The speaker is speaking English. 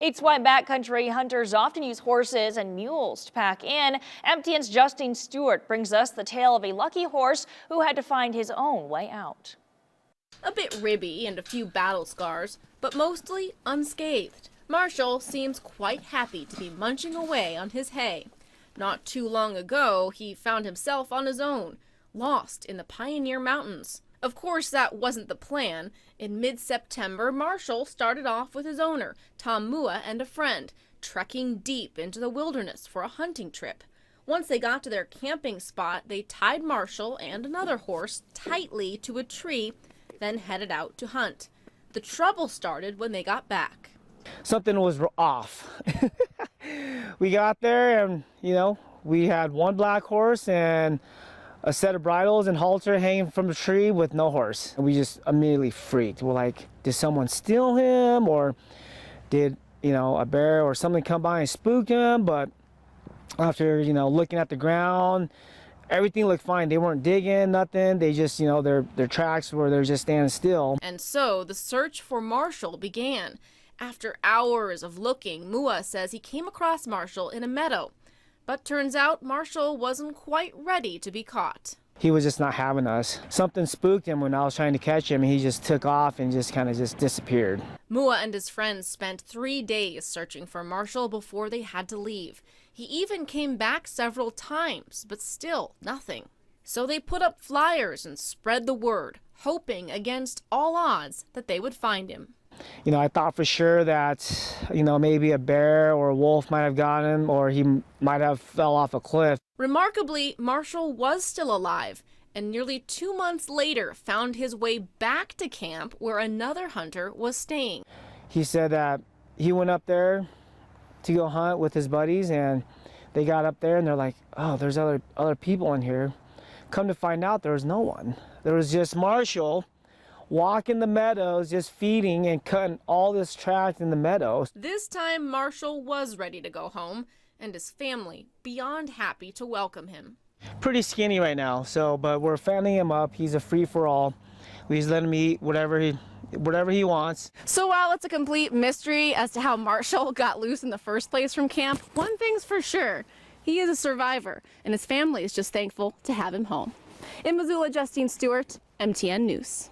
It's why backcountry hunters often use horses and mules to pack in. MTN's Justine Stewart brings us the tale of a lucky horse who had to find his own way out. A bit ribby and a few battle scars, but mostly unscathed. Marshall seems quite happy to be munching away on his hay. Not too long ago, he found himself on his own, lost in the Pioneer Mountains. Of course, that wasn't the plan. In mid-September, Marshall started off with his owner, Tom Mua, and a friend, trekking deep into the wilderness for a hunting trip. Once they got to their camping spot, they tied Marshall and another horse tightly to a tree, then headed out to hunt. The trouble started when they got back. Something was off. We got there and, we had one black horse and a set of bridles and halter hanging from the tree with no horse. And we just immediately freaked. We're like, did someone steal him, or did, a bear or something come by and spook him? But after, looking at the ground, everything looked fine. They weren't digging, nothing. They just, their tracks were, they're just standing still. And so the search for Marshall began. After hours of looking, Mua says he came across Marshall in a meadow. But turns out Marshall wasn't quite ready to be caught. He was just not having us. Something spooked him when I was trying to catch him, and he just took off and just kind of disappeared. Mua and his friends spent 3 days searching for Marshall before they had to leave. He even came back several times, but still nothing. So they put up flyers and spread the word, hoping against all odds that they would find him. I thought for sure that, maybe a bear or a wolf might have gotten him, or he might have fell off a cliff. Remarkably, Marshall was still alive, and nearly 2 months later found his way back to camp where another hunter was staying. He said that he went up there to go hunt with his buddies, and they got up there and they're like, oh, there's other people in here. Come to find out, there was no one. There was just Marshall walking the meadows, just feeding and cutting all this trash in the meadows. This time, Marshall was ready to go home, and his family beyond happy to welcome him. Pretty skinny right now, but we're fattening him up. He's a free-for-all. We just let him eat whatever he wants. So while it's a complete mystery as to how Marshall got loose in the first place from camp, one thing's for sure: he is a survivor, and his family is just thankful to have him home. In Missoula, Justine Stewart, MTN News.